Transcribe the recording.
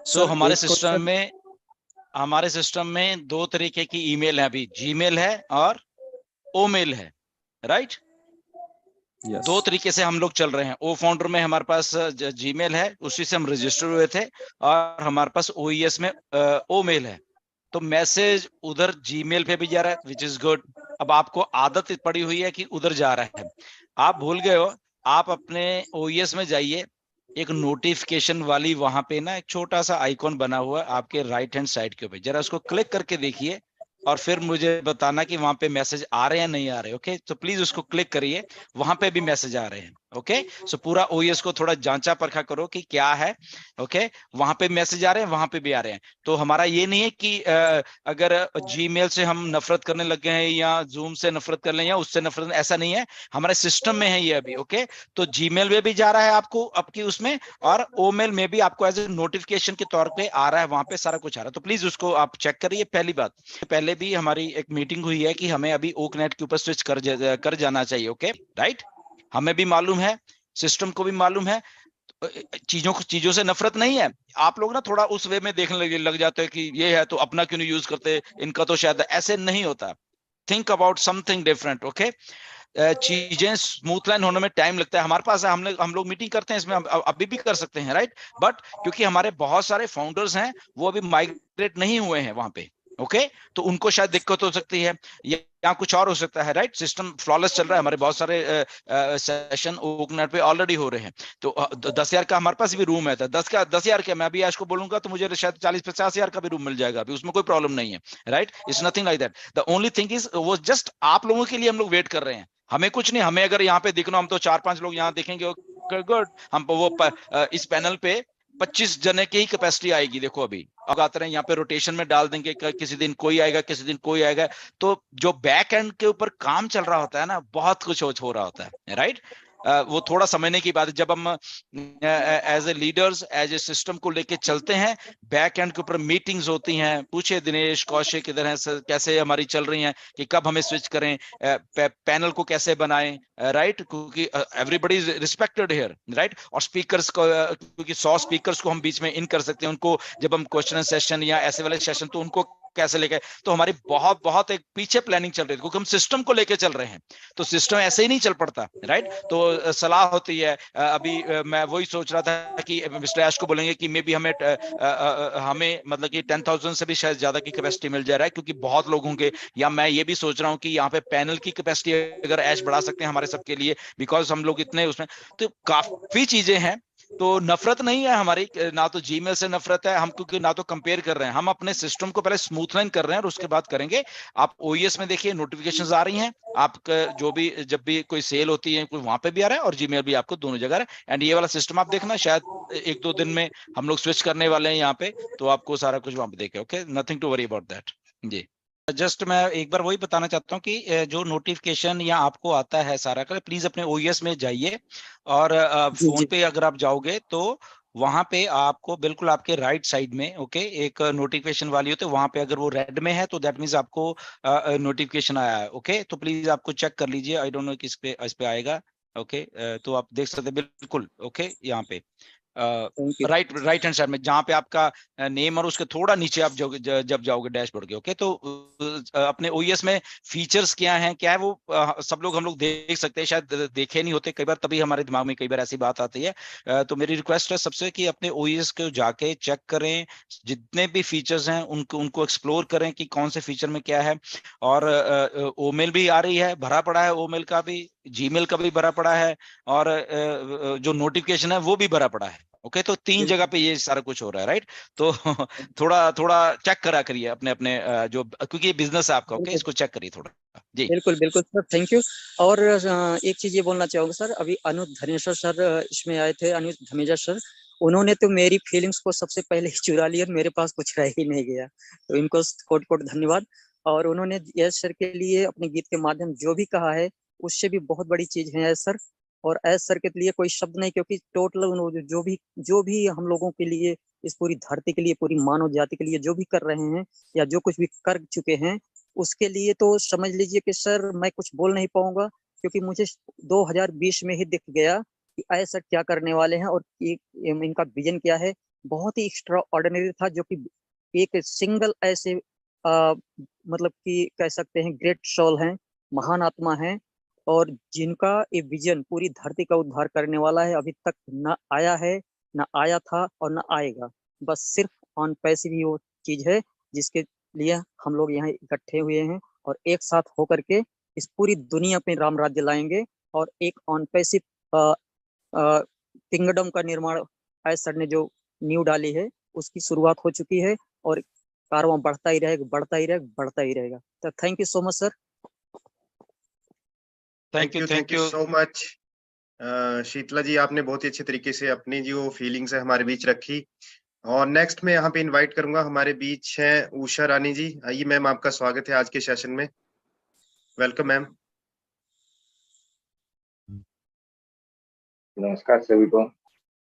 So sir एक question. हमारे system में दो तरीके की ईमेल है अभी, जीमेल है और ओमेल है, राइट। यस। दो तरीके से हम लोग चल रहे हैं। ओ फाउंडर में हमारे पास जीमेल है, उसी से हम रजिस्टर हुए थे, और हमारे पास ओईएस में ओ मेल है। तो मैसेज उधर जीमेल पे भी जा रहा है, विच इज गुड। अब आपको आदत पड़ी हुई है कि उधर जा रहा है, आप भूल गए हो। आप अपने ओईएस में जाइए, एक नोटिफिकेशन वाली वहां पे ना एक छोटा सा आइकॉन बना हुआ है आपके राइट हैंड साइड के ऊपर, जरा उसको क्लिक करके देखिए और फिर मुझे बताना कि वहां पे मैसेज आ रहे हैं नहीं आ रहे। ओके, तो प्लीज उसको क्लिक करिए, वहां पे भी मैसेज आ रहे हैं। ओके, सो पूरा ओएस को थोड़ा जांचा परखा करो कि क्या है। ओके, वहां पे मैसेज आ रहे हैं, वहां पे भी आ रहे हैं। तो हमारा ये नहीं है कि अगर जीमेल से हम नफरत करने लग गए हैं या जूम से नफरत कर लें या उससे नफरत, ऐसा नहीं है। हमारे सिस्टम में है ये अभी। ओके, तो जीमेल में भी जा रहा है आपको आपकी उसमें, और ओमेल में भी आपको एज ए नोटिफिकेशन के तौर पे आ रहा है, वहां पे सारा कुछ आ रहा है। तो प्लीज उसको आप चेक करिए। पहली बात, पहले भी हमारी एक मीटिंग हुई है कि हमें अभी ओकनेट के ऊपर स्विच कर जाना चाहिए। Okay, right. हमें भी मालूम है, सिस्टम को भी मालूम है। चीजों से नफरत नहीं है। आप लोग ना थोड़ा उस वे में देखने लग जाते हैं कि ये है तो अपना क्यों नहीं यूज करते, इनका तो शायद, ऐसे नहीं होता। Think about something different. Okay, चीजें स्मूथ लाइन होने में टाइम लगता है। हमारे पास है, हम लोग मीटिंग करते हैं इसमें, अभी भी कर सकते हैं, राइट। बट क्योंकि हमारे बहुत सारे फाउंडर्स हैं, वो अभी माइग्रेट नहीं हुए हैं वहां पे। ओके, तो उनको शायद दिक्कत हो सकती है या कुछ और हो सकता है, राइट। सिस्टम फ्लॉलेस चल रहा है, हमारे बहुत सारे सेशन ओकनेट पे ऑलरेडी हो रहे हैं। तो 10,000 का हमारे पास भी रूम है, तो 10,000 का मैं अभी आज को बोलूंगा तो मुझे शायद 40-50,000 का भी रूम मिल जाएगा अभी, उसमें कोई प्रॉब्लम नहीं है, right. It's nothing like that. The only thing is वो जस्ट आप लोगों के लिए हम लोग वेट कर रहे हैं। हमें कुछ नहीं, हमें अगर यहाँ पे दिखना, हम तो 4-5 लोग यहाँ देखेंगे, गुड। हम इस पैनल पे 25 जने की ही कैपेसिटी आएगी। देखो अभी अब आते रहे, यहाँ पे रोटेशन में डाल देंगे, किसी दिन कोई आएगा, किसी दिन कोई आएगा। तो जो बैक एंड के ऊपर काम चल रहा होता है ना, बहुत कुछ हो रहा होता है, राइट। वो थोड़ा समझने की बात है। जब हम as a leaders, as a system को लेके चलते हैं, बैक एंड के ऊपर मीटिंग्स होती हैं। पूछे दिनेश कौशिक किधर है, कैसे हमारी चल रही हैं, कि कब हमें स्विच करें, पैनल को कैसे बनाएं, राइट। क्योंकि everybody is respected here, right. और स्पीकर्स को क्योंकि 100 स्पीकर्स को हम बीच में इन कर सकते हैं, उनको जब हम क्वेश्चन सेशन या ऐसे वाले सेशन, तो उनको कैसे लेके, तो हमारी बहुत बहुत एक पीछे प्लानिंग चल रही है, क्योंकि हम सिस्टम को लेके चल रहे हैं। तो सिस्टम ऐसे ही नहीं चल पड़ता, राइट। तो सलाह होती है। अभी मैं वही सोच रहा था कि मिस्टर ऐश को बोलेंगे कि मे बी हमें मतलब कि 10,000 से भी शायद ज्यादा की कैपेसिटी मिल जा रहा है, क्योंकि बहुत लोग होंगे। या मैं ये भी सोच रहा हूँ कि यहाँ पे पैनल की कैपेसिटी अगर ऐश बढ़ा सकते हैं हमारे सबके लिए, बिकॉज हम लोग इतने उसमें, तो काफी चीजें हैं। तो नफरत नहीं है हमारी, ना तो जीमेल से नफरत है हम, क्योंकि ना तो कंपेयर कर रहे हैं हम, अपने सिस्टम को पहले स्मूथ लाइन कर रहे हैं और उसके बाद करेंगे। आप ओईएस में देखिए, नोटिफिकेशंस आ रही हैं आपका, जो भी जब भी कोई सेल होती है कोई, वहां पे भी आ रहा है, और जीमेल भी आपको दोनों जगह है। एंड ये वाला सिस्टम आप देखना, शायद 1-2 दिन में हम लोग स्विच करने वाले हैं यहाँ पे, तो आपको सारा कुछ वहां पे देखे। Okay, nothing to worry about that. जी, जस्ट मैं एक बार वही बताना चाहता हूँ कि जो नोटिफिकेशन या आपको आता है सारा का, प्लीज अपने ओईएस में जाइए, और जी फोन जी। पे अगर आप जाओगे तो वहां पे आपको बिल्कुल आपके राइट साइड में, ओके, एक नोटिफिकेशन वाली होती है, वहां पे अगर वो रेड में है तो दैट मीन्स आपको नोटिफिकेशन आया है। ओके, तो प्लीज आपको चेक कर लीजिए, आई डोंट नो किस पे इस पे आएगा। ओके, तो आप देख सकते हैं बिल्कुल। ओके, यहाँ पे thank you. Right hand side में, जहां पे आपका नेम और उसके थोड़ा नीचे आप जाओगे, जब जाओगे डैशबोर्ड के। ओके, तो अपने ओईएस में फीचर्स क्या हैं, क्या है वो सब लोग हम लोग देख सकते हैं, शायद देखे नहीं होते कई बार, तभी हमारे दिमाग में कई बार ऐसी बात आती है। तो मेरी रिक्वेस्ट है सबसे कि अपने ओईएस को जाके चेक करें, जितने भी फीचर्स हैं उनको उनको एक्सप्लोर करें कि कौन से फीचर में क्या है। और ओमेल भी आ रही है, भरा पड़ा है, ओमेल का भी, जीमेल का भी भरा पड़ा है, और जो नोटिफिकेशन है वो भी भरा पड़ा है। ओके, तो 3 जगह बिल्कुल पे ये सारा कुछ हो रहा है, राइट। तो थोड़ा थोड़ा चेक करा करिए अपने अपने जो, क्योंकि ये बिजनेस है आपका। ओके, बिल्कुल। इसको चेक करिए थोड़ा। जी, बिल्कुल बिल्कुल सर, थैंक यू। और एक चीज ये बोलना चाहूंगा सर, अभी अनुज धनेश्वर सर इसमें आए थे, अनुज धमेजा सर। उन्होंने तो मेरी फीलिंग्स को सबसे पहले ही चुरा लिया, मेरे पास कुछ रह ही नहीं गया, तो इनको कोट कोट धन्यवाद। और उन्होंने यश सर के लिए अपने गीत के माध्यम जो भी कहा है, उससे भी बहुत बड़ी चीज है यश सर। और यश सर के लिए कोई शब्द नहीं, क्योंकि टोटल जो भी हम लोगों के लिए, इस पूरी धरती के लिए, पूरी मानव जाति के लिए जो भी कर रहे हैं, या जो कुछ भी कर चुके हैं, उसके लिए तो समझ लीजिए कि सर मैं कुछ बोल नहीं पाऊंगा, क्योंकि मुझे 2020 में ही दिख गया कि ऐसा क्या करने वाले हैं और इनका विजन क्या है। बहुत ही एक्स्ट्रा ऑर्डिनरी था, जो कि एक सिंगल ऐसे मतलब कि कह सकते हैं ग्रेट सोल हैं, महान आत्मा हैं, और जिनका ये विजन पूरी धरती का उद्धार करने वाला है, अभी तक न आया है, न आया था और न आएगा। बस सिर्फ ऑन पैसिव ही वो चीज है जिसके लिए हम लोग यहाँ इकट्ठे हुए हैं, और एक साथ होकर के इस पूरी दुनिया पे राम राज्य लाएंगे, और एक ऑन पैसिव किंगडम का निर्माण एस सर ने जो नींव डाली है उसकी शुरुआत हो चुकी है, और कारवां बढ़ता ही रहेगा, बढ़ता ही रहेगा, बढ़ता ही रहेगा। तो thank you so much sir. Thank you, thank you so much. Sheetla ji, आपने बहुत ही अच्छे तरीके से अपनी जो फीलिंग्स है हमारे बीच रखी। और नेक्स्ट मैं यहाँ पे इनवाइट करूंगा, हमारे बीच है उषा रानी जी। आइए मैम, आपका स्वागत है आज के सेशन में। Welcome ma'am. नमस्कार सभी को।